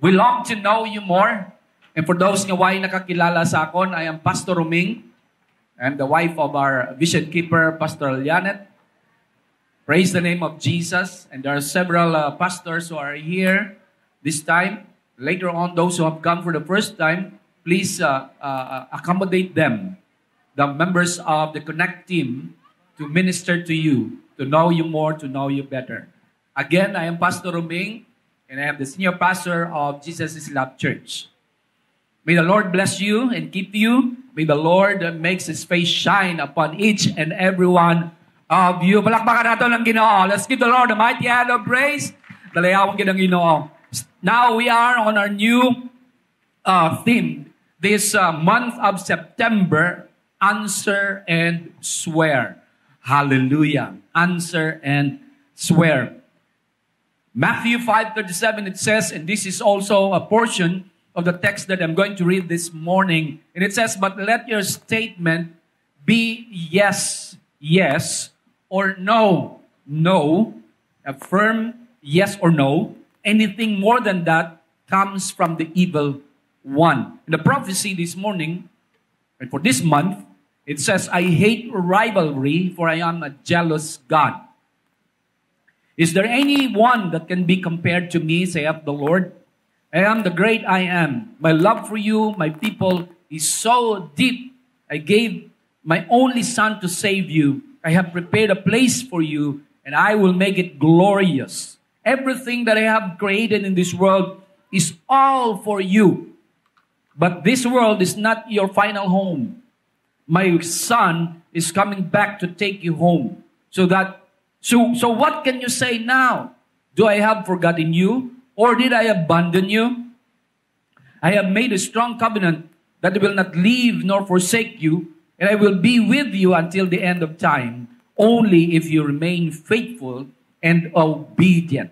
We long to know you more. And for those nga way nakakilala sa akon, I am Pastor Roming. I'm the wife of our vision keeper, Pastor Janet. Praise the name of Jesus. And there are several pastors who are here this time. Later on, those who have come for the first time, please accommodate them, the members of the Connect team, to minister to you, to know you more, to know you better. Again, I am Pastor Roming, and I am the senior pastor of Jesus is Love Church. May the Lord bless you and keep you. May the Lord makes His face shine upon each and every one of you. Palakpakan natin ng Ginoo. Let's give the Lord a mighty hand of praise. Dalayawang ginang Ginoo. Now we are on our new theme. This month of September, answer and swear. Hallelujah. Answer and swear. Matthew 5:37, it says, and this is also a portion of the text that I'm going to read this morning. And it says, but let your statement be yes, yes, or no, no. A firm yes or no. Anything more than that comes from the evil one. In the prophecy this morning, and for this month, it says, I hate rivalry, for I am a jealous God. Is there anyone that can be compared to me, saith the Lord? I am the great I am. My love for you, my people, is so deep. I gave my only Son to save you. I have prepared a place for you, and I will make it glorious. Everything that I have created in this world is all for you. But this world is not your final home. My Son is coming back to take you home. So what can you say now? Do I have forgotten you? Or did I abandon you? I have made a strong covenant that I will not leave nor forsake you, and I will be with you until the end of time, only if you remain faithful and obedient.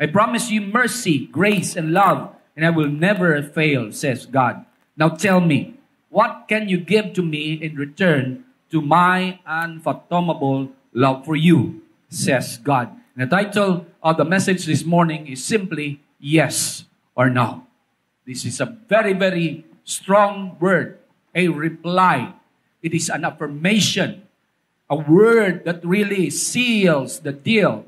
I promise you mercy, grace, and love, and I will never fail, says God. Now tell me, what can you give to me in return to my unfathomable love for you, says God. And the title of the message this morning is simply, yes or no. This is a very, very strong word, a reply. It is an affirmation, a word that really seals the deal.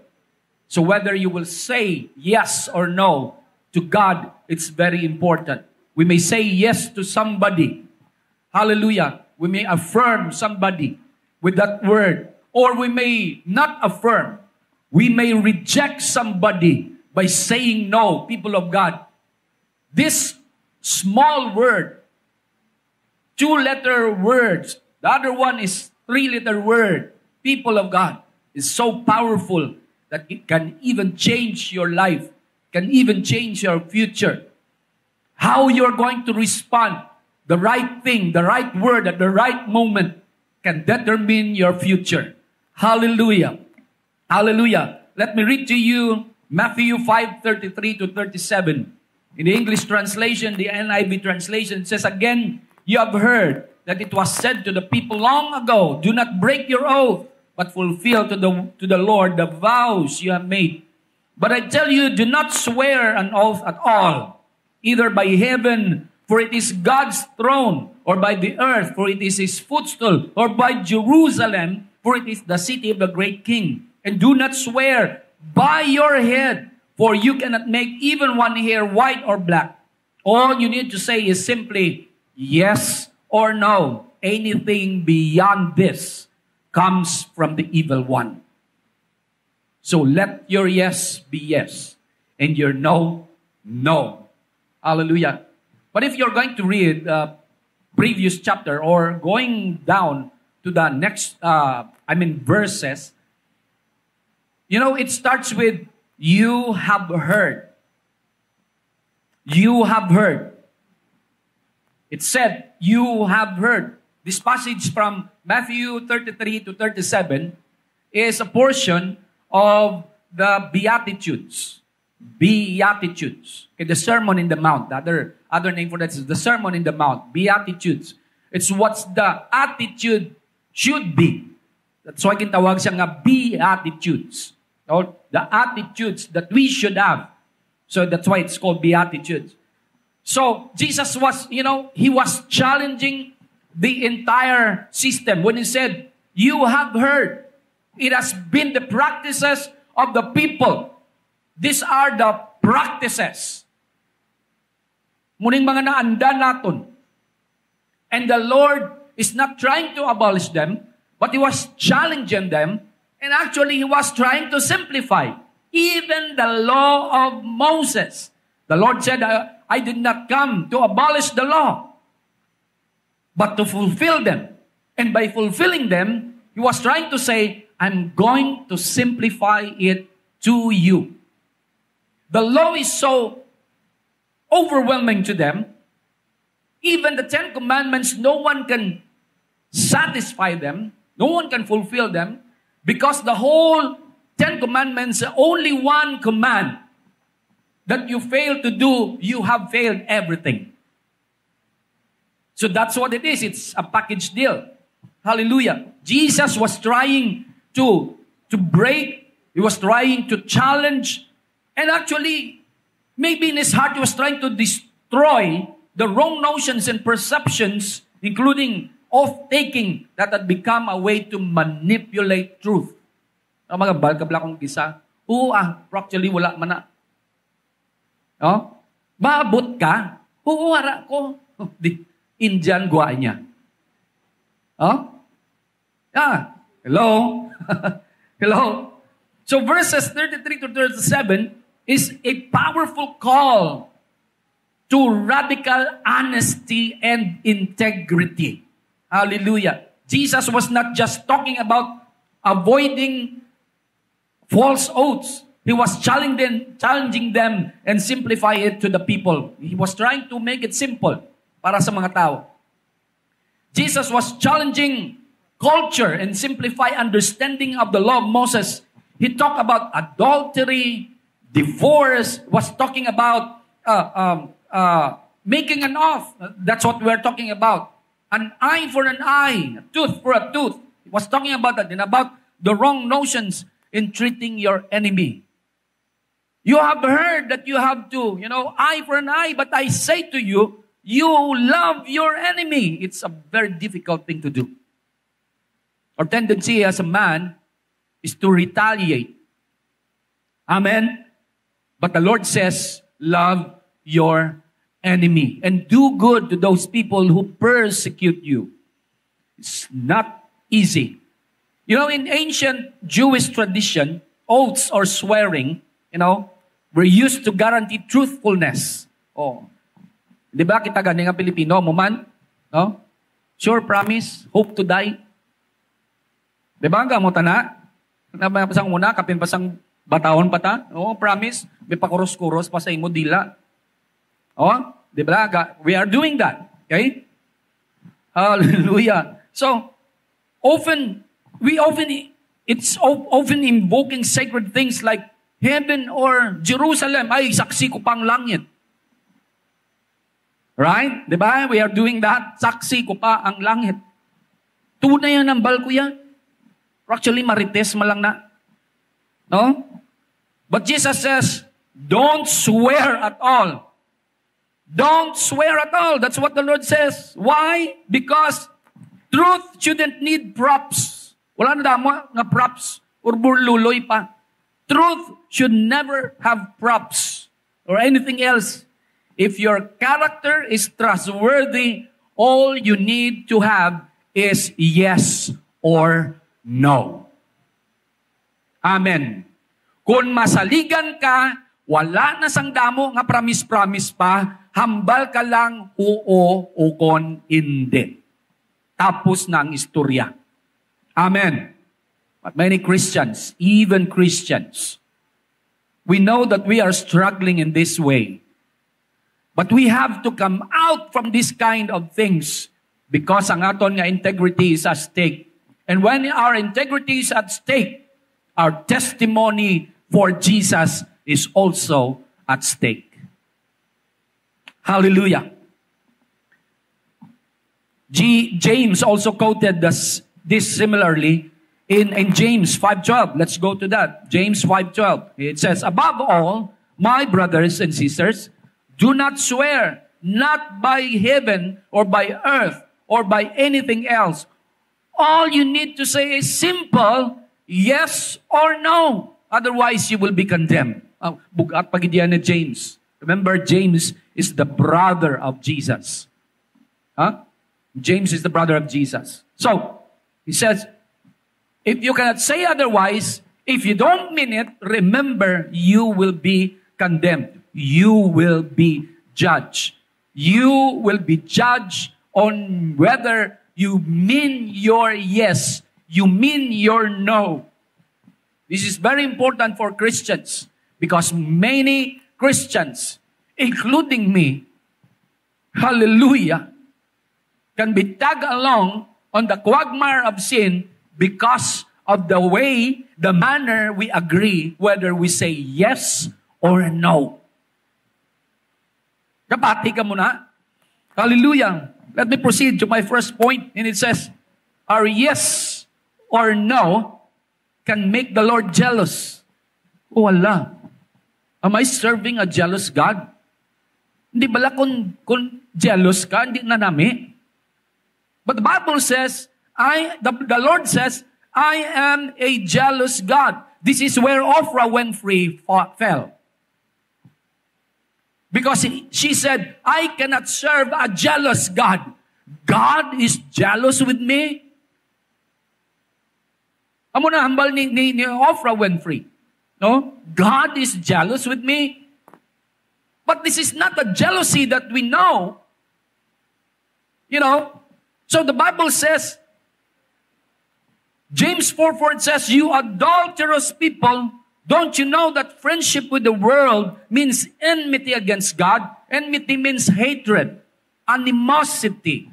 So whether you will say yes or no to God, it's very important. We may say yes to somebody. Hallelujah. We may affirm somebody with that word. Or we may not affirm. We may reject somebody by saying no, people of God. This small word, 2-letter words, the other one is 3-letter word, people of God, is so powerful that it can even change your life, can even change your future. How you're going to respond, the right thing, the right word at the right moment can determine your future. Hallelujah. Hallelujah. Let me read to you Matthew 5:33 to 37. In the English translation, the NIV translation says, again, you have heard that it was said to the people long ago, do not break your oath, but fulfill to the Lord the vows you have made. But I tell you, do not swear an oath at all, either by heaven, for it is God's throne, or by the earth, for it is His footstool, or by Jerusalem, for it is the city of the great King. And do not swear by your head, for you cannot make even one hair white or black. All you need to say is simply yes or no. Anything beyond this comes from the evil one. So let your yes be yes, and your no, no. Hallelujah. But if you're going to read previous chapter or going down to the next, verses, it starts with, you have heard. You have heard. It said, you have heard. This passage from Matthew 33 to 37 is a portion of the Beatitudes. Beatitudes. Okay, the Sermon in the Mount. The other name for that is the Sermon in the Mount. Beatitudes. It's what the attitude should be. That's why kinatawag siya nga Beatitudes. Or the attitudes that we should have. So that's why it's called Beatitudes. So Jesus was, he was challenging the entire system when he said, you have heard, it has been the practices of the people. These are the practices. Muning mga naanda naton. And the Lord is not trying to abolish them, but He was challenging them. And actually, He was trying to simplify even the law of Moses. The Lord said, I did not come to abolish the law, but to fulfill them. And by fulfilling them, He was trying to say, I'm going to simplify it to you. The law is so overwhelming to them. Even the 10 Commandments, no one can satisfy them. No one can fulfill them. Because the whole 10 Commandments, only one command that you fail to do, you have failed everything. So that's what it is. It's a package deal. Hallelujah. Jesus was trying to break. He was trying to challenge. And actually, maybe in his heart, he was trying to destroy the wrong notions and perceptions, including oath-taking, that had become a way to manipulate truth. Ang mga balkabla kong kisa, actually wala man na. Maabot ka? Wala ko. Indian gwa niya. Hello? Hello? So verses 33 to 37 is a powerful call to radical honesty and integrity. Hallelujah. Jesus was not just talking about avoiding false oaths. He was challenging them and simplify it to the people. He was trying to make it simple para sa mga tao. Jesus was challenging culture and simplify understanding of the law of Moses. He talked about adultery, divorce, was talking about making an oath. That's what we're talking about. An eye for an eye, a tooth for a tooth. He was talking about that and about the wrong notions in treating your enemy. You have heard that you have to, eye for an eye, but I say to you, you love your enemy. It's a very difficult thing to do. Our tendency as a man is to retaliate. Amen? But the Lord says, love your enemy and do good to those people who persecute you. It's not easy. In ancient Jewish tradition, oaths or swearing, were used to guarantee truthfulness. Di ba kita gani nga Pilipino, mo man? No? Sure, promise, hope to die. Di ba nga mo tana? Pasang muna, kapin pasang batahon pa ta? Promise, may pakuros-kuros pa sa imo dila. Di ba? We are doing that. Okay? Hallelujah. So, it's often invoking sacred things like heaven or Jerusalem. Ay, saksi ko pang langit. Right? Di ba? We are doing that. Saksi ko pa ang langit. Tunay yan ang bal ko yan. Actually, marites malang na. No? But Jesus says, don't swear at all. Don't swear at all. That's what the Lord says. Why? Because truth shouldn't need props. Wala na damo nga props or burluloy pa. Truth should never have props or anything else. If your character is trustworthy, all you need to have is yes or no. Amen. Kung masaligan ka, wala na sang damo nga promise pa, hambal ka lang oo o kon hindi. Tapos na ang istorya. Amen. But many Christians, even Christians, we know that we are struggling in this way. But we have to come out from this kind of things because ang aton nga integrity is at stake. And when our integrity is at stake, our testimony for Jesus is also at stake. Hallelujah. James also quoted this similarly in James 5:12. Let's go to that. James 5:12. It says, above all, my brothers and sisters, do not swear, not by heaven or by earth or by anything else. All you need to say is simple, yes or no. Otherwise, you will be condemned. Bugat pagidyan ni James. Remember, James is the brother of Jesus. James is the brother of Jesus. So, he says, if you cannot say otherwise, if you don't mean it, remember, you will be condemned. You will be judged. You will be judged on whether you mean your yes, you mean your no. This is very important for Christians because many Christians, including me, hallelujah, can be tagged along on the quagmire of sin because of the way, the manner we agree whether we say yes or no. Kapati ka muna. Hallelujah. Let me proceed to my first point. And it says, our yes or no can make the Lord jealous. Oh Allah, am I serving a jealous God? Hindi bala kung jealous ka, hindi na nami. But the Bible says, the Lord says, I am a jealous God. This is where Oprah Winfrey fell. Because she said, I cannot serve a jealous God. God is jealous with me. Amo na hambal ni Oprah Winfrey. No? God is jealous with me. But this is not a jealousy that we know. You know? So the Bible says, James 4:4 says, you adulterous people, don't you know that friendship with the world means enmity against God? Enmity means hatred, animosity.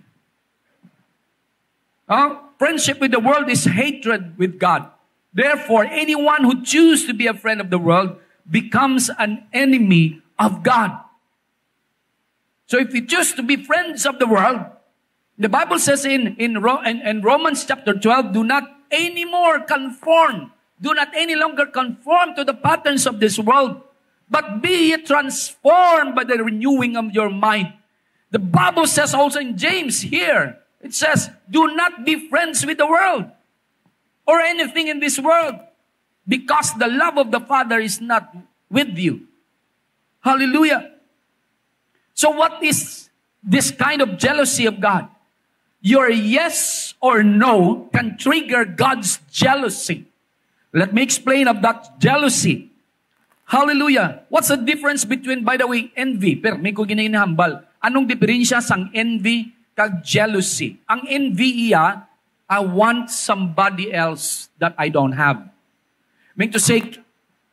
Friendship with the world is hatred with God. Therefore, anyone who chooses to be a friend of the world becomes an enemy of God. So if you choose to be friends of the world, the Bible says in Romans chapter 12, do not anymore conform. Do not any longer conform to the patterns of this world, but be ye transformed by the renewing of your mind. The Bible says also in James here, it says, do not be friends with the world or anything in this world, because the love of the Father is not with you. Hallelujah. So what is this kind of jealousy of God? Your yes or no can trigger God's jealousy. Let me explain of that jealousy. Hallelujah. What's the difference between, by the way, envy? Pero may ko ginahambal. Anong diferensya sang envy kag jealousy? Ang envy iya, I want somebody else that I don't have. Mean to say,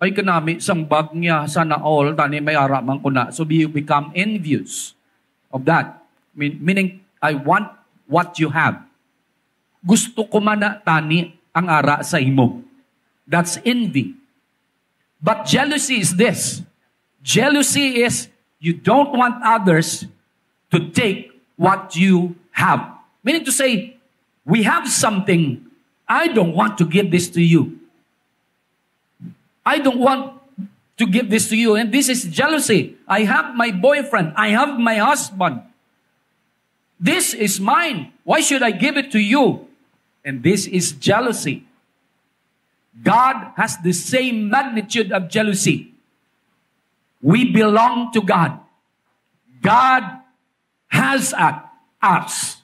ay kanami, sang bag niya, sana all, tani may araman ko na. So you become envious of that. Meaning, I want what you have. Gusto ko man na tani ang ara sa imo. That's envy. But jealousy is this. Jealousy is you don't want others to take what you have. Meaning to say, we have something. I don't want to give this to you. I don't want to give this to you. And this is jealousy. I have my boyfriend. I have my husband. This is mine. Why should I give it to you? And this is jealousy. God has the same magnitude of jealousy. We belong to God. God has us.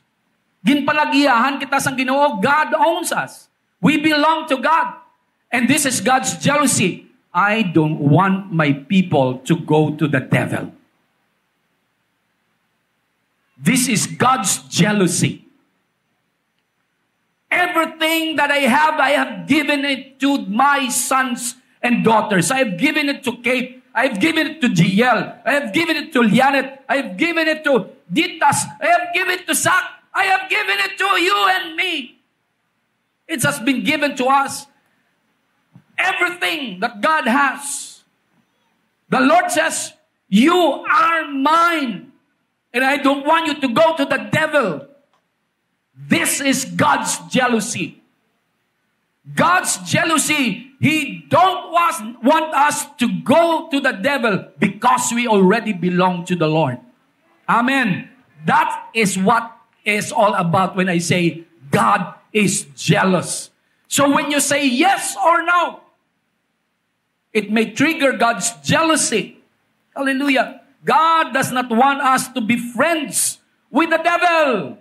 Ginpalagiyahan kita sang Ginoo, God owns us. We belong to God. And this is God's jealousy. I don't want my people to go to the devil. This is God's jealousy. Everything that I have given it to my sons and daughters. I have given it to Kate. I have given it to GL. I have given it to Lianet. I have given it to Ditas. I have given it to Zach. I have given it to you and me. It has been given to us. Everything that God has. The Lord says, you are mine. And I don't want you to go to the devil. This is God's jealousy. God's jealousy, He don't want us to go to the devil because we already belong to the Lord. Amen. That is what is all about when I say God is jealous. So when you say yes or no, it may trigger God's jealousy. Hallelujah. God does not want us to be friends with the devil.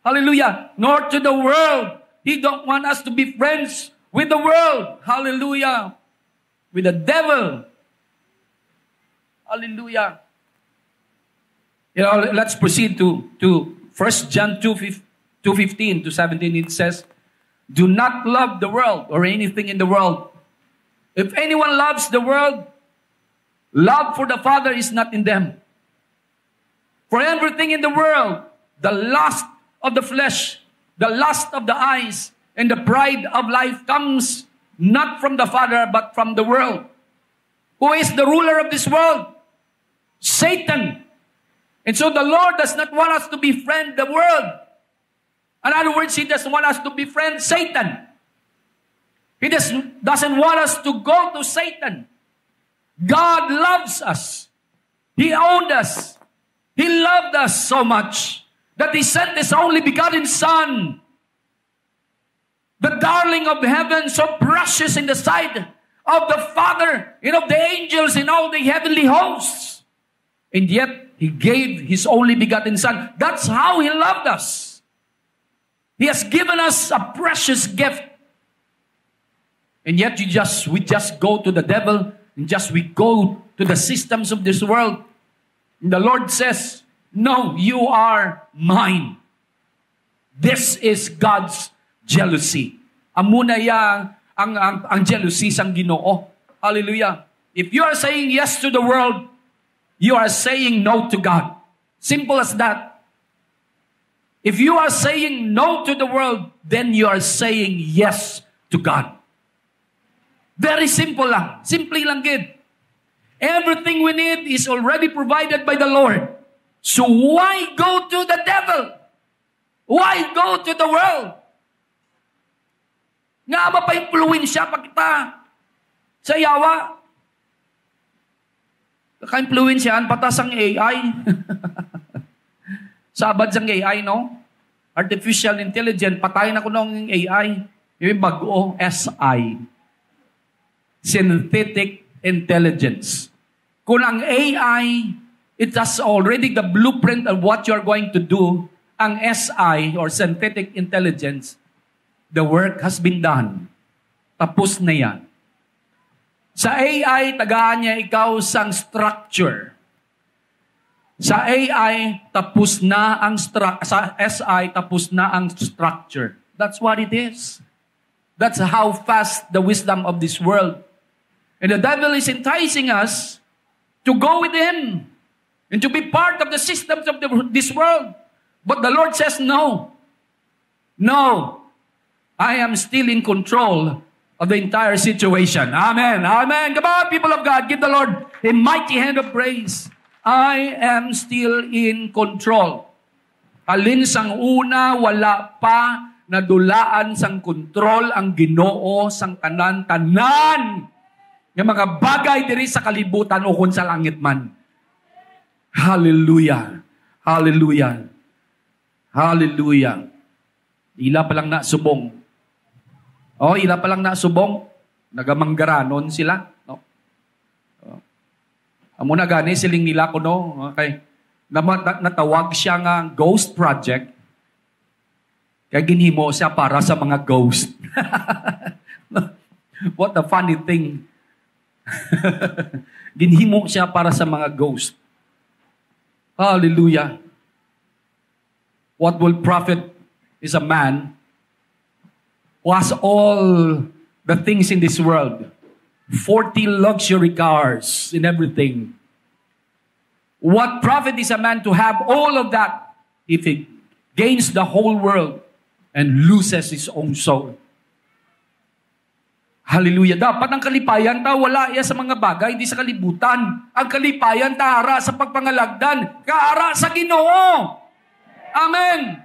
Hallelujah. Nor to the world. He don't want us to be friends with the world. Hallelujah. With the devil. Hallelujah. Let's proceed to 1 John 2:15 to 17. It says, do not love the world or anything in the world. If anyone loves the world, love for the Father is not in them. For everything in the world, the lust of the flesh, the lust of the eyes, and the pride of life comes not from the Father, but from the world. Who is the ruler of this world? Satan. And so the Lord does not want us to befriend the world. In other words, He doesn't want us to befriend Satan. He doesn't want us to go to Satan. God loves us. He owned us. He loved us so much that He sent His only begotten Son, the darling of heaven, so precious in the sight of the Father and of the angels and all the heavenly hosts. And yet, He gave His only begotten Son. That's how He loved us. He has given us a precious gift. And yet, we just go to the devil and we go to the systems of this world. And the Lord says, no, you are mine. This is God's jealousy. Amuna yang ang jealousy sang Ginoo. Hallelujah. If you are saying yes to the world, you are saying no to God. Simple as that. If you are saying no to the world, then you are saying yes to God. Very simple lang. Simple lang gid. Everything we need is already provided by the Lord. So why go to the devil? Why go to the world? Nga mapa-influensya pa kita sa yawa. Ka-influensyahan patas ang AI. Sabad sang AI, no? Artificial Intelligence, patayin ako ng AI. Yung bago, SI. Synthetic Intelligence. Kung ang AI, it has already the blueprint of what you're going to do, ang SI, or Synthetic Intelligence, the work has been done. Tapos na yan. Sa AI, tagaan niya ikaw sang structure. Sa AI, tapos na ang sa SI, tapos na ang structure. That's what it is. That's how fast the wisdom of this world. And the devil is enticing us to go with him and to be part of the systems of this world. But the Lord says, no. No. I am still in control of the entire situation. Amen. Amen. Come on, people of God. Give the Lord a mighty hand of praise. I am still in control. Alin sang una, wala pa nadulaan sang kontrol ang Ginoo sang tanan-tanan ng mga bagay diri sa kalibutan o kun sa langit man. Hallelujah. Hallelujah. Hallelujah. Ila pa lang na subong. Ila pa lang na subong. Nagamanggaranon sila. No? Amo na gani siling nila ko, no? Okay. Natawag siya nga ghost project. Kaya ginhimo siya para sa mga ghost. What a funny thing. Ginhimo siya para sa mga ghost. Hallelujah. What will profit is a man who has all the things in this world. 40 luxury cars and everything. What profit is a man to have all of that if he gains the whole world and loses his own soul? Hallelujah. Dapat ang kalipayan ta wala iya sa mga bagay, hindi sa kalibutan. Ang kalipayan ta ara sa pagpangalagdan, kaara sa Ginoo. Amen.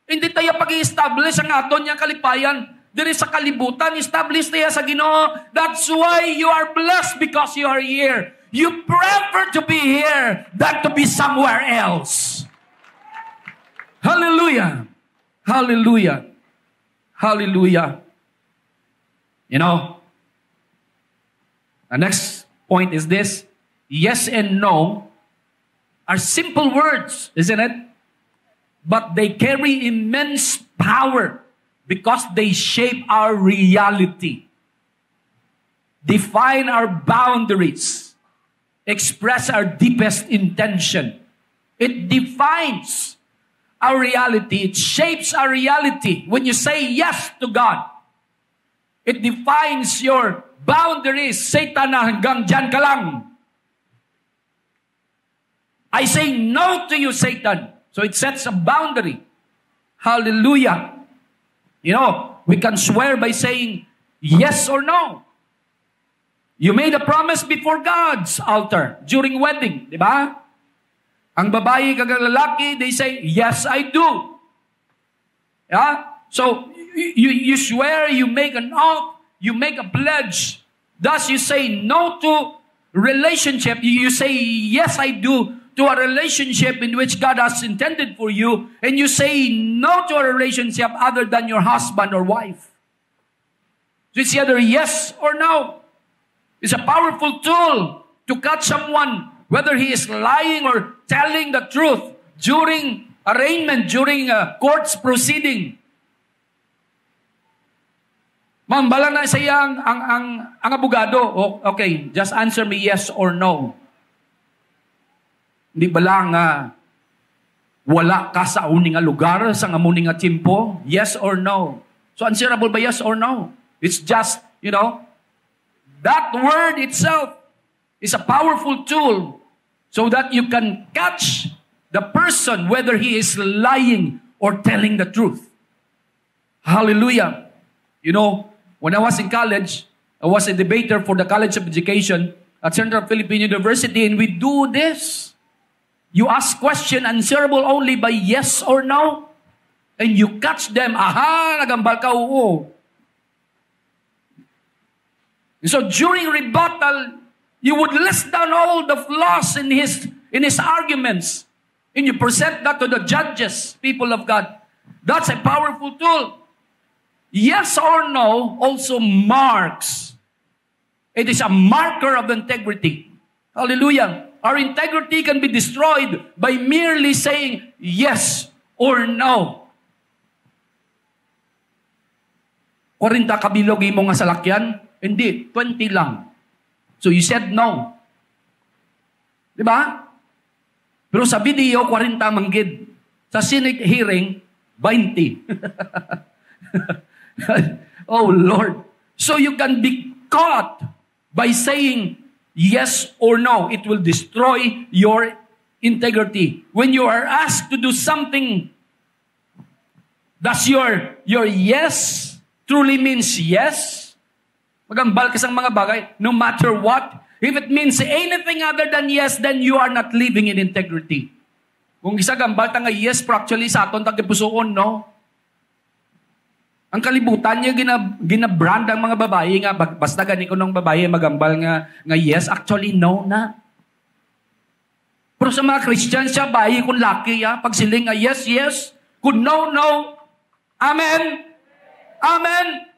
Hindi tayo pag-i-establish ang aton niyang kalipayan Diri sa kalibutan, established niya sa Ginoo. That's why you are blessed because you are here. You prefer to be here than to be somewhere else. Hallelujah. Hallelujah. Hallelujah. You know, the next point is this. Yes and no are simple words, isn't it? But they carry immense power because they shape our reality, define our boundaries, express our deepest intention. It defines our reality. It shapes our reality. When you say yes to God, it defines your boundaries. Satan, hanggang dyan ka lang. I say no to you, Satan. So it sets a boundary. Hallelujah. You know, we can swear by saying yes or no. You made a promise before God's altar during wedding, di ba? Ang babae kag lalaki, they say, yes, I do. Yeah? So, you swear, you make an oath, you make a pledge. Thus, you say no to relationship. You say, yes, I do to a relationship in which God has intended for you, and you say no to a relationship other than your husband or wife. So it's either yes or no. It's a powerful tool to catch someone, whether he is lying or telling the truth during arraignment, during a court's proceeding. Ma'am, bala na siya ang abogado. Oh, okay, just answer me yes or no. Hindi ba lang wala ka sa uning nga lugar, sa amuning nga timpo? Yes or no? So answerable ba yes or no? It's just, you know, that word itself is a powerful tool so that you can catch the person whether he is lying or telling the truth. Hallelujah. You know, when I was in college, I was a debater for the College of Education at Central Philippine University, and we do this. You ask question answerable only by yes or no, and you catch them, aha, nagambal ka, oo. So during rebuttal, you would list down all the flaws in his arguments, and you present that to the judges, people of God. That's a powerful tool. Yes or no also marks. It is a marker of integrity. Hallelujah. Our integrity can be destroyed by merely saying yes or no. 40 kabilog mo nga salakyan? Hindi, 20 lang. So you said no. Di ba? Pero sa video, 40 manggid. Sa Senate hearing, 20. Oh Lord. So you can be caught by saying yes or no. It will destroy your integrity. When you are asked to do something, does your yes truly means yes? Magambal ka sa mga bagay, no matter what. If it means anything other than yes, then you are not living in integrity. Kung isa gambal ta nga yes, pero actually sa aton tagipusoon, no? Ang kalibutan niya gina-brand ang mga babae nga basta gani ko nung babae magambal nga yes, actually no na. Pero sa mga Christian siya bayi kung laki ya pag siling nga yes, yes, kung no, no. Amen. Amen.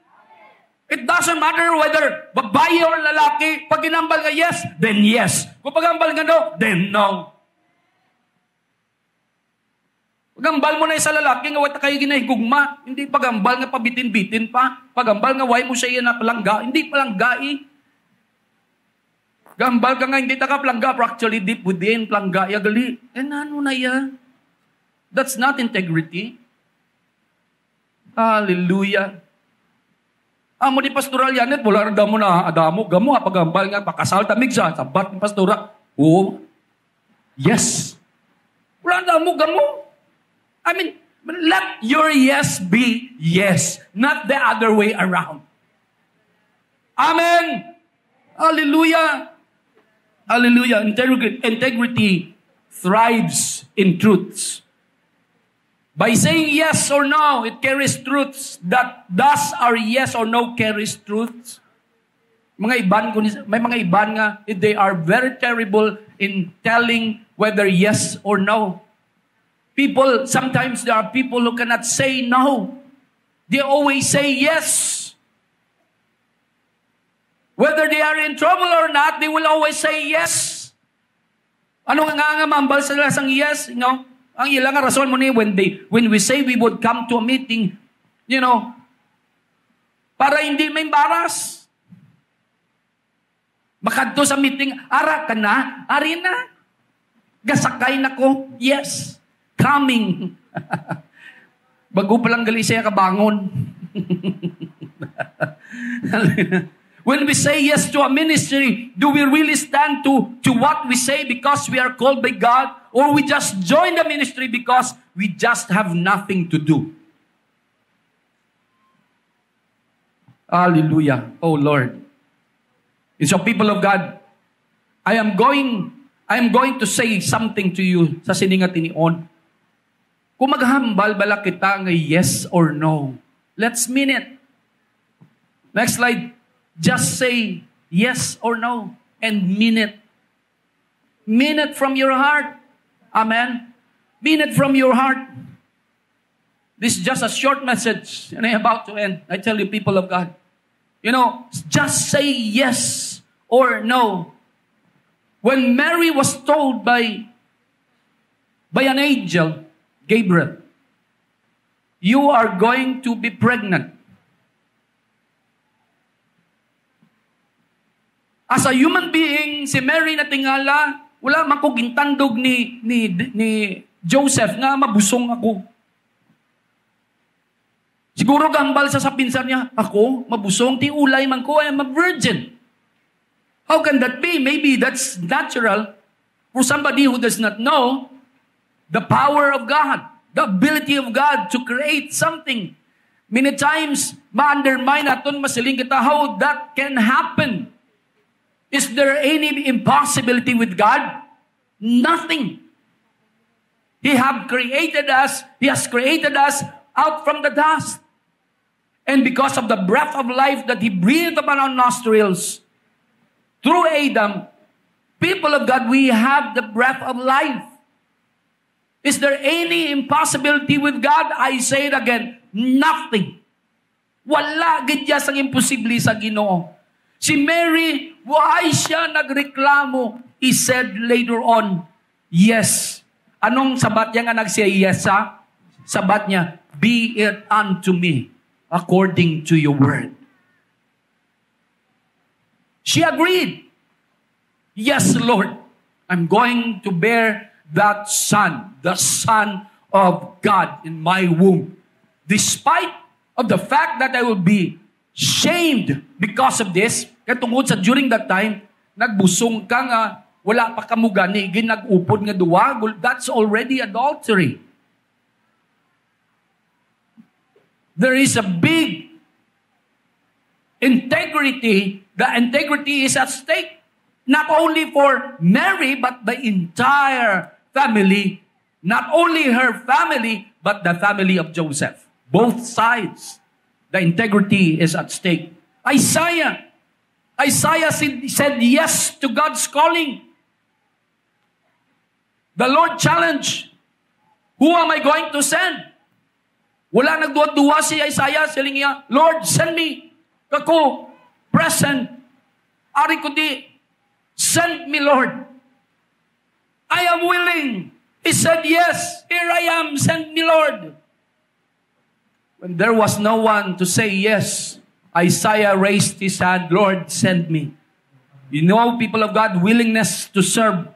It doesn't matter whether babae or lalaki, pag ginambal nga yes, then yes. Kung pagambal nga no, then no. Pagambal mo na sa lalaki nga wala kayo ginahigugma. Hindi pagambal nga pabitin-bitin pa. Pagambal nga way mo siya na palangga. Hindi palanggai. Gambal ka nga hindi taka palangga. Pero actually deep within palangga. Yagali. Ano na yan? That's not integrity. Hallelujah. Amo di pastoral yanet. Wala rin damo na adamo. Gamo pagambal nga. Pakasal tamig siya. Sabat ni pastora. Oo. Yes. Wala damo. Gamo. I mean, let your yes be yes, not the other way around. Amen. Hallelujah. Hallelujah. Integrity thrives in truths. By saying yes or no, it carries truths. Does our yes or no carries truths? May mga iban nga, they are very terrible in telling whether yes or no. Sometimes there are people who cannot say no. They always say yes. Whether they are in trouble or not, they will always say yes. Ano nga mambal sa lasang yes? Ang ilang rason mo ni when we say we would come to a meeting, para hindi may embarrass. Makadto sa meeting, ara ka na, ari na. Gasakay na ko, yes. Coming. Bago pa lang gali siya kabangon. When we say yes to a ministry, do we really stand to what we say because we are called by God? Or we just join the ministry because we just have nothing to do? Hallelujah. Oh Lord. And so people of God, I am going to say something to you sa siningat inion. Kung maghambal bala kita ng yes or no, let's mean it. Next slide. Just say yes or no and mean it. Mean it from your heart. Amen. Mean it from your heart. This is just a short message and I'm about to end. I tell you, people of God, just say yes or no. When Mary was told by an angel, Gabriel, you are going to be pregnant. As a human being, si Mary na tingala, wala man ko gintandog ni Joseph nga mabusong ako. Siguro gambal sa pinsan niya, ako, mabusong, ti ulay man ko, I am a virgin. How can that be? Maybe that's natural for somebody who does not know the power of God, the ability of God to create something. Many times, ma-undermine natin, masiling kita, how that can happen. Is there any impossibility with God? Nothing. He has created us out from the dust. And because of the breath of life that He breathed upon our nostrils, through Adam, people of God, we have the breath of life. Is there any impossibility with God? I say it again, nothing. Wala gidya sang imposible sa Ginoo. Si Mary, why siya nagreklamo? He said later on, yes. Anong sabat niya nga nagsiya yes sa? Sabat niya, be it unto me according to your word. She agreed. Yes, Lord, I'm going to bear that son, the Son of God in my womb. Despite of the fact that I will be shamed because of this, katungod sa during that time, nagbusong ka nga, wala pa kamugani, ginag-upod nga duwa, that's already adultery. There is a big integrity. The integrity is at stake. Not only for Mary, but the entire family. Not only her family, but the family of Joseph. Both sides. The integrity is at stake. Isaiah said yes to God's calling. The Lord challenged, who am I going to send? Wala nagduwa-duwa si Isaiah, siling niya, Lord, send me. Kako, present. Ari ko di, send me, Lord. I am willing. He said, yes, here I am, send me, Lord. When there was no one to say yes, Isaiah raised his hand, Lord, send me. You know, people of God, willingness to serve.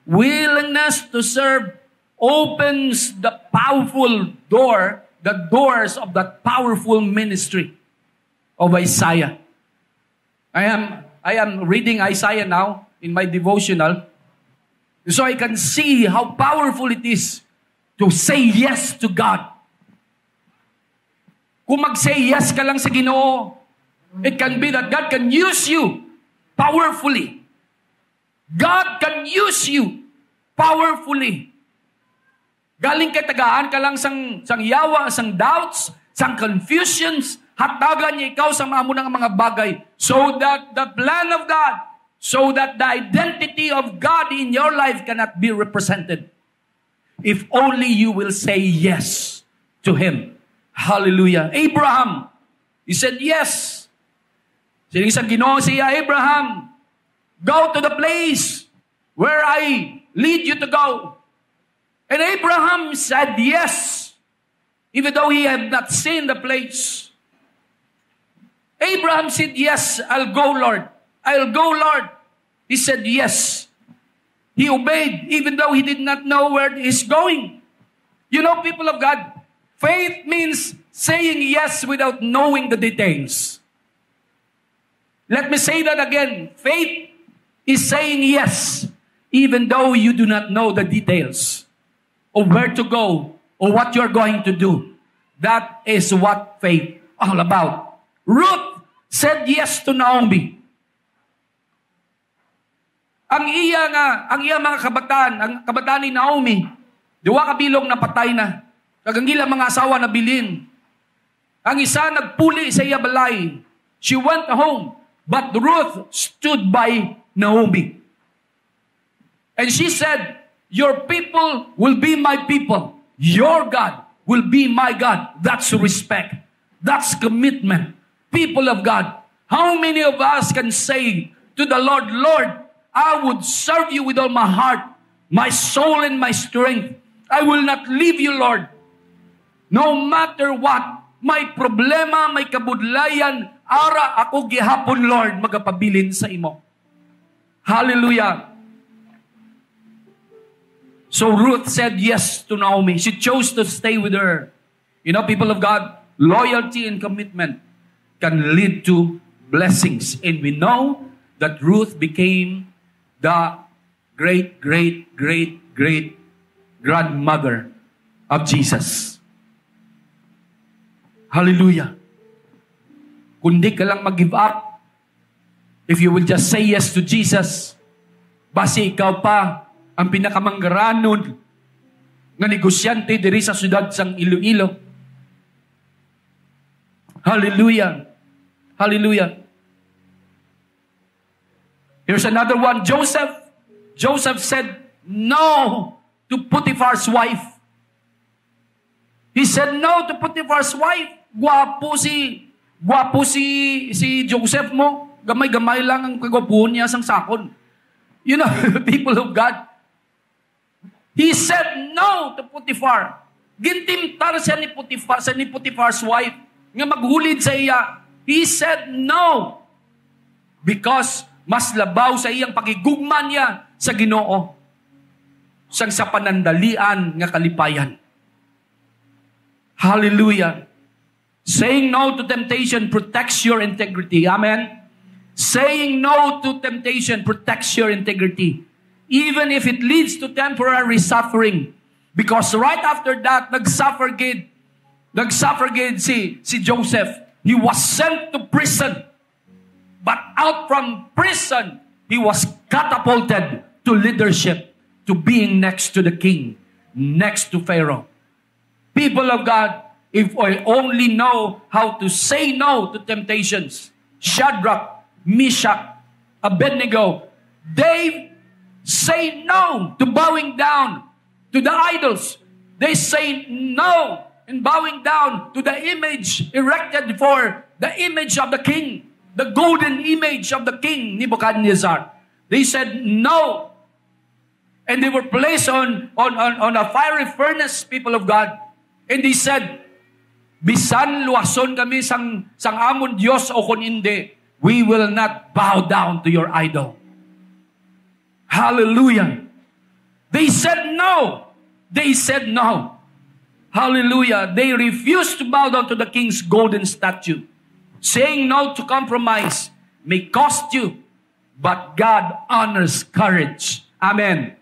Willingness to serve opens the powerful door, the doors of that powerful ministry of Isaiah. I am reading Isaiah now in my devotional, so I can see how powerful it is to say yes to God. Kung mag-say yes ka lang sa Ginoo, it can be that God can use you powerfully. God can use you powerfully. Galing kay tagaan ka lang sang yawa, sang doubts, sang confusions, hatagan niya ikaw sa mga bagay so that the plan of God, so that the identity of God in your life cannot be represented. If only you will say yes to Him. Hallelujah. Abraham, he said yes. Sining sa Ginoo siya, Abraham, go to the place where I lead you to go. And Abraham said yes, even though he had not seen the place. Abraham said, yes, I'll go, Lord. I'll go, Lord. He said yes. He obeyed, even though he did not know where he's going. You know, people of God, faith means saying yes without knowing the details. Let me say that again. Faith is saying yes, even though you do not know the details of where to go or what you're going to do. That is what faith all about. Ruth said yes to Naomi. Ang iya mga kabataan, ang kabataan ni Naomi, duwa kabilong na patay na. Kagangila mga asawa na bilin. Ang isa nagpuli sa iya balay. She went home, but Ruth stood by Naomi. And she said, your people will be my people. Your God will be my God. That's respect. That's commitment. People of God, how many of us can say to the Lord, Lord, I would serve you with all my heart, my soul, and my strength. I will not leave you, Lord. No matter what, may problema, may kabudlayan, ara ako gihapon, Lord, magapabilin sa imo. Hallelujah. So Ruth said yes to Naomi. She chose to stay with her. You know, people of God, loyalty and commitment can lead to blessings. And we know that Ruth became the great grandmother of Jesus. Hallelujah. Kundi ka lang mag-give up, if you will just say yes to Jesus, basi ikaw pa ang pinakamanggaranon nga negosyante diri sa syudad sang Iloilo. Hallelujah. Hallelujah. Here's another one. Joseph said no to Potiphar's wife. He said no to Potiphar's wife. Gwapo si Joseph mo. Gamay-gamay lang ang kagwapuhan niya sang sakon. You know, people of God, he said no to Potiphar. Gintimtar siya ni Potiphar's wife nga maghulid sa iya. He said no because mas labaw sa iyang pagigugma niya sa Ginoo sang sa panandalian nga kalipayan. Hallelujah. Saying no to temptation protects your integrity. Amen. Saying no to temptation protects your integrity. Even if it leads to temporary suffering. Because right after that, nagsuffer gid si Joseph. He was sent to prison. But out from prison, he was catapulted to leadership, to being next to the king, next to Pharaoh. People of God, if I only know how to say no to temptations, Shadrach, Meshach, Abednego, they say no to bowing down to the idols. They say no in bowing down to the image erected for the image of the king, the golden image of the king, Nebuchadnezzar. They said no. And they were placed on a fiery furnace, people of God. And they said, bisan luwason kami sang amon Diyos o kun hindi, we will not bow down to your idol. Hallelujah. They said no. They said no. Hallelujah. They refused to bow down to the king's golden statue. Saying no to compromise may cost you, but God honors courage. Amen.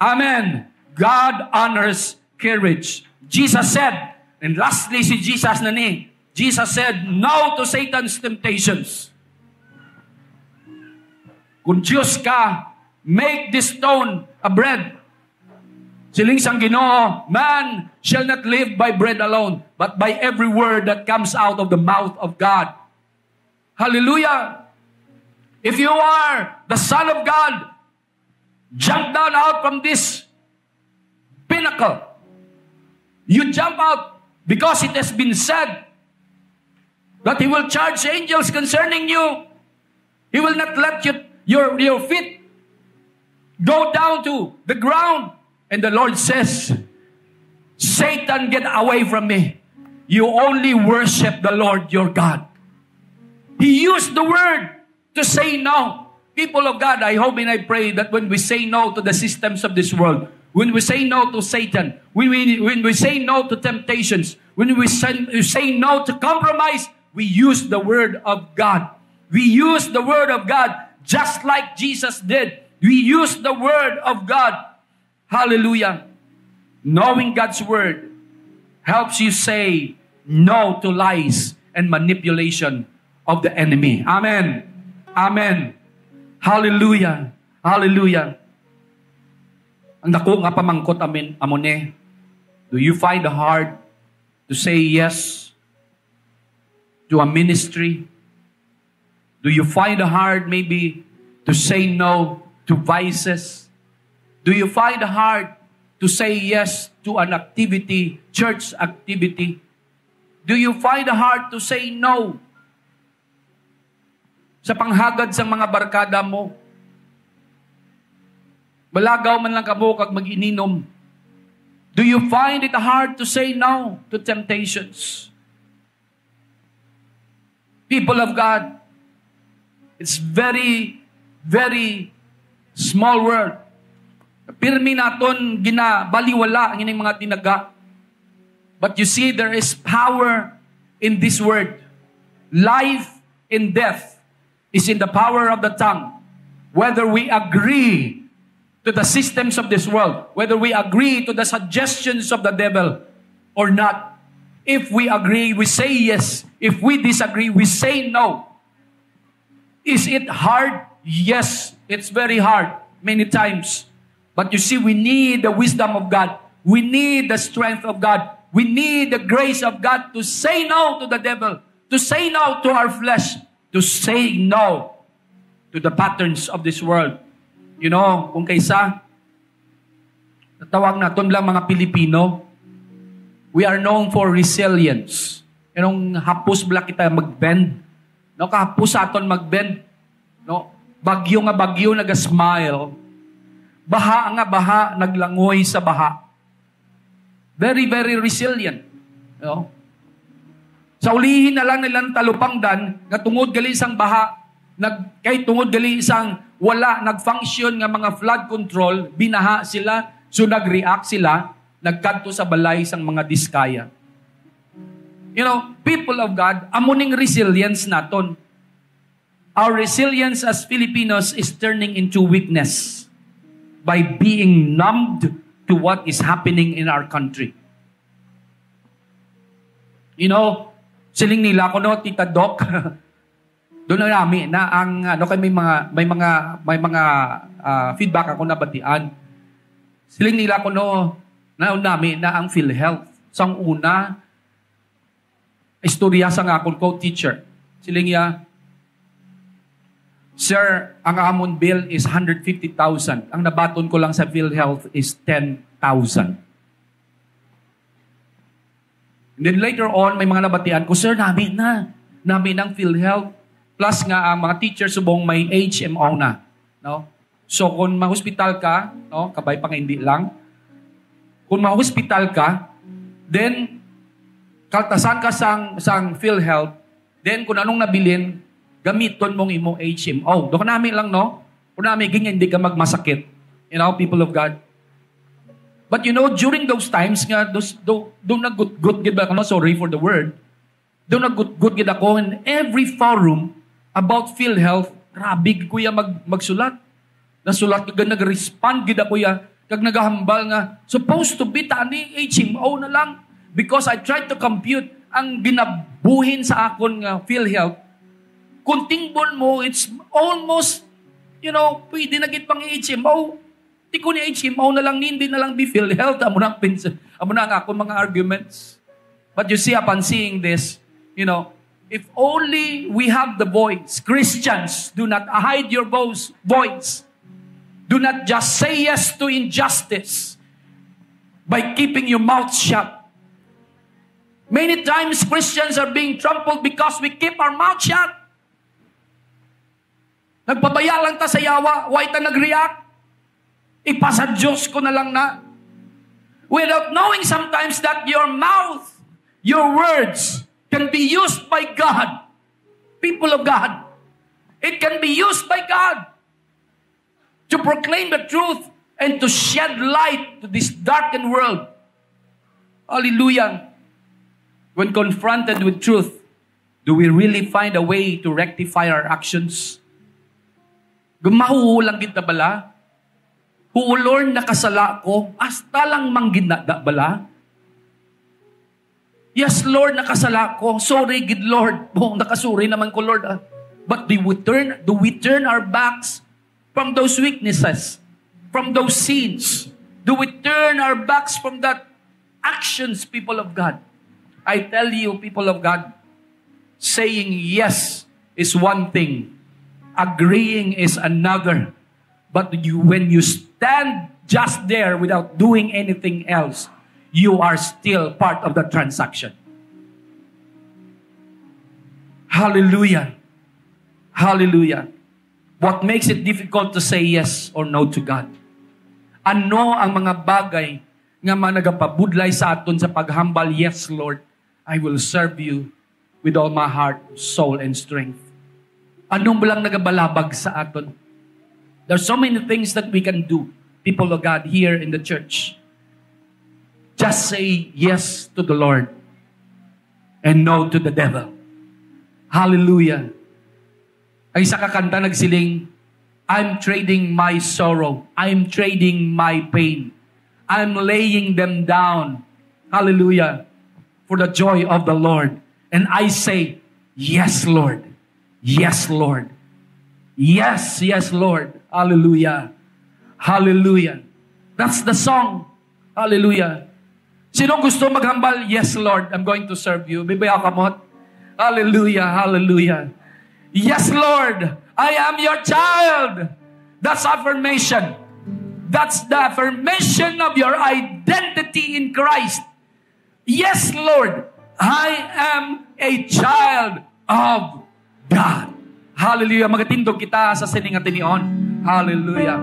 Amen. God honors courage. Jesus said, and lastly si Jesus na ni, Jesus said no to Satan's temptations. Kung Diyos ka, make this stone a bread. Siling sang Ginoo, man shall not live by bread alone, but by every word that comes out of the mouth of God. Hallelujah! If you are the Son of God, jump down out from this pinnacle. You jump out because it has been said that He will charge angels concerning you. He will not let your feet go down to the ground. And the Lord says, Satan, get away from me. You only worship the Lord your God. He used the word to say no. People of God, I hope and I pray that when we say no to the systems of this world, when we say no to Satan, when we say no to temptations, when we say no to compromise, we use the word of God. We use the word of God just like Jesus did. We use the word of God. Hallelujah. Knowing God's word helps you say no to lies and manipulation of the enemy. Amen. Amen. Hallelujah. Hallelujah. Ang dako nga pamangkot amin amone. Do you find it hard to say yes to a ministry? Do you find it hard maybe to say no to vices? Do you find it hard to say yes to an activity, church activity? Do you find it hard to say no sa panghagad sa mga barkada mo? Balagaw man lang kamo kag mag-ininom. Do you find it hard to say no to temptations? People of God, it's very, very small word. Pirmi naton ginabaliwala ang ining mga tinaga. But you see, there is power in this word. Life and death is in the power of the tongue. Whether we agree to the systems of this world, whether we agree to the suggestions of the devil or not. If we agree, we say yes. If we disagree, we say no. Is it hard? Yes, it's very hard many times. But you see, we need the wisdom of God. We need the strength of God. We need the grace of God to say no to the devil, to say no to our flesh, to say no to the patterns of this world. You know, kung kaysa, natawag natin lang mga Pilipino, we are known for resilience. Yung hapos bala kita mag-bend. No, kahapos aton mag-bend. No, bagyo nga bagyo nag-smile. Baha nga baha, naglangoy sa baha. Very, very resilient. You know? Sa ulihin na lang nilang talupangdan, nga tungod gali isang baha, kay tungod gali isang wala, nag-function nga mga flood control, binaha sila, so nag-react sila, nagkanto sa balay sang mga diskaya. You know, people of God, amuning resilience naton. Our resilience as Filipinos is turning into weakness by being numbed to what is happening in our country. You know, siling nila ko no, Tita Doc, doon na namin na ang ano kay may mga feedback ako nabatian. Siling nila ko no, na namin na ang PhilHealth sang una istorya sa akong co-teacher. Siling niya, Sir, ang amon bill is 150,000. Ang nabaton ko lang sa PhilHealth is 10,000. And then later on, may mga nabatian ko, Sir, namin ang PhilHealth. Plus nga, ang mga teachers subong may HMO na. No? So, kung ma-hospital ka, no, kabay pa nga hindi lang, kung ma-hospital ka, then, kaltasan ka sang PhilHealth, then kung anong nabilin, gamiton mong imong HMO. Doon namin lang, no? Kung namin, ganyan, hindi ka magmasakit. You know, people of God. But you know, during those times nga, doon nag-good gid ako, no? Sorry for the word. Doon nag-good gid ako in every forum about PhilHealth, rabig kuya magsulat. Nasulat ka, nag-respond gid ako ya, kag nagahambal nga, supposed to be tani HMO na lang. Because I tried to compute ang ginabuhin sa akon nga PhilHealth. Kung tingbon mo, it's almost, you know, pwede na gid pang HMO. Di ko ni HK, mao na lang hindi na lang be PhilHealth. Amo na nga ako mga arguments. But you see, upon seeing this, if only we have the voice, Christians, do not hide your voice. Do not just say yes to injustice by keeping your mouth shut. Many times Christians are being trampled because we keep our mouth shut. Nagpabaya lang ta sa yawa, why ta nag-react? Ipasa Diyos ko na lang na. Without knowing sometimes that your mouth, your words, can be used by God. People of God. It can be used by God to proclaim the truth and to shed light to this darkened world. Hallelujah. When confronted with truth, do we really find a way to rectify our actions? Gumahuhulang kita bala? Huulorn nakasala ko, hasta lang mangginada bala? Yes, Lord, nakasala ko. Sorry, good Lord. Nakasuri naman ko, Lord. But do we turn our backs from those weaknesses, from those sins? Do we turn our backs from that actions, people of God? I tell you, people of God, saying yes is one thing. Agreeing is another. But when you stand just there without doing anything else, you are still part of the transaction. Hallelujah. Hallelujah. What makes it difficult to say yes or no to God? Ano ang mga bagay nga managapabudlay sa aton sa paghambal? Yes, Lord, I will serve you with all my heart, soul, and strength. Anong balang nagabalabag sa aton? There's so many things that we can do, people of God, here in the church. Just say yes to the Lord and no to the devil. Hallelujah. Ay isa kakanta nagsiling, I'm trading my sorrow. I'm trading my pain. I'm laying them down. Hallelujah. For the joy of the Lord. And I say, yes, Lord. Yes, Lord. Yes, yes, Lord. Hallelujah. Hallelujah. That's the song. Hallelujah. Sino gusto maghambal? Yes, Lord, I'm going to serve you. Bibaya kamot. Hallelujah. Hallelujah. Yes, Lord, I am your child. That's affirmation. That's the affirmation of your identity in Christ. Yes, Lord, I am a child of God. Hallelujah. Magatindog kita sa sininga tinion. Hallelujah.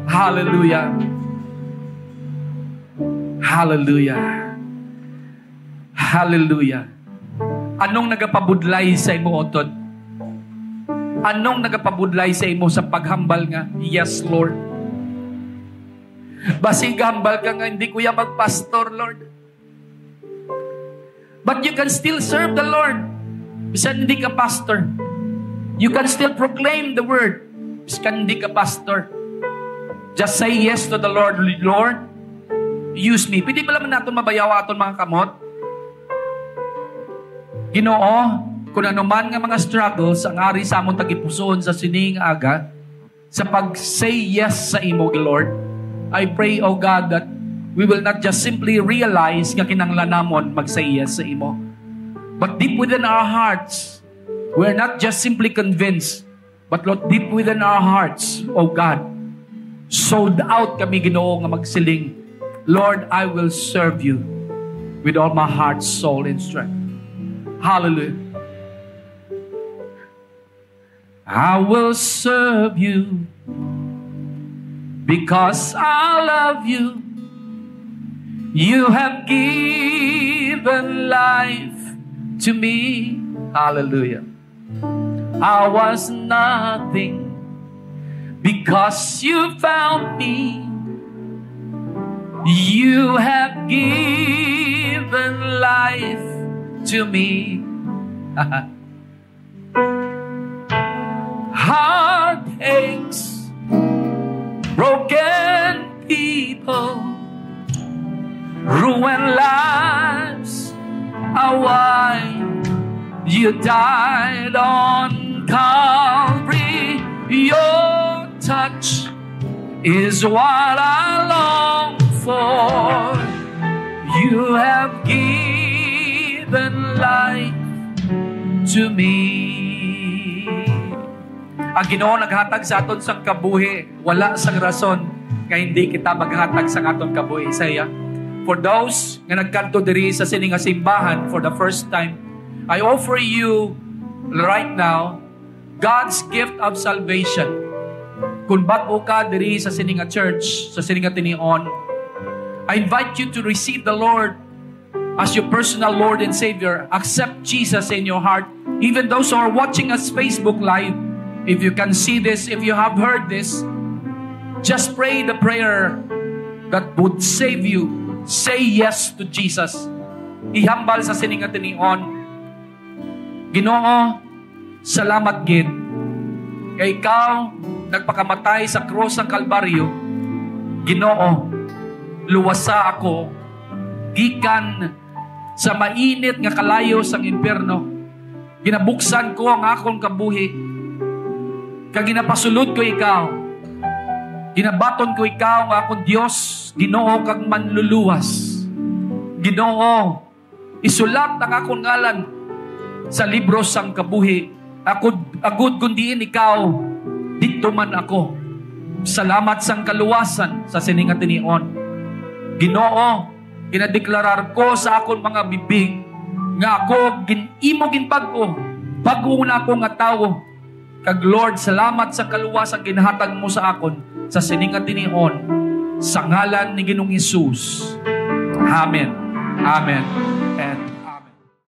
Hallelujah. Hallelujah. Hallelujah. Anong nagapabudlay sa imo otod? Anong nagapabudlay sa imo sa paghambal nga? Yes, Lord. Basig hambal ka nga, hindi kuya magpastor, Lord. But you can still serve the Lord. Bisan hindi ka pastor. You can still proclaim the word. Bisan hindi ka pastor. Just say yes to the Lord. Lord, use me. Pwede ba naman natin mabayawa aton mga kamot? Ginoo, kung ano man nga mga struggles ang ari sa among tagipusoon sa sining aga, sa pag-say yes sa imo, Lord, I pray, O God, that we will not just simply realize nga kinanglan namon mag-say yes sa imo. But deep within our hearts, we're not just simply convinced, but Lord, deep within our hearts, O God, sold out kami, Ginoo, nga magsiling, Lord, I will serve you with all my heart, soul, and strength. Hallelujah. I will serve you because I love you. You have given life to me. Hallelujah. I was nothing because you found me. You have given life to me. Heartaches, broken people, ruined lives are why you died on Calvary. Your touch is what I long for. You have given life to me. Ang Ginoo naghatag sa aton sang kabuhi, wala sang rason kay hindi kita maghatag sa aton kabuhi. Saya. For those nga nagkanto diri sa sining nga simbahan for the first time, I offer you right now God's gift of salvation. Kung bago ka diri sa sining nga church, sa sining nga tinion, I invite you to receive the Lord as your personal Lord and Savior. Accept Jesus in your heart. Even those who are watching us Facebook Live, if you can see this, if you have heard this, just pray the prayer that would save you. Say yes to Jesus. Ihambal sa sining nga tinion. Ginoo, salamat gid. Kay ikaw nagpakamatay sa krus ng Kalbaryo. Ginoo, luwasa ako gikan sa mainit nga kalayo sang impyerno. Ginabuksan ko ang akong kabuhi. Kag ginapasulod ko ikaw. Ginabaton ko ikaw nga akong Dios, Ginoo kag manluluwas. Ginoo, isulat ang akong ngalan sa libro sang kabuhi. Agud kundiin ikaw, dito man ako. Salamat sang kaluwasan sa sining nga tinion. Ginoo, ginadeklarar ko sa akong mga bibig nga ako imo ginpag-o, bago na ako nga tawo. Kag Lord, salamat sa kaluwasan ginahatag mo sa akon sa sining nga tinion, sa ngalan ni Ginoong Hesus. Amen. Amen.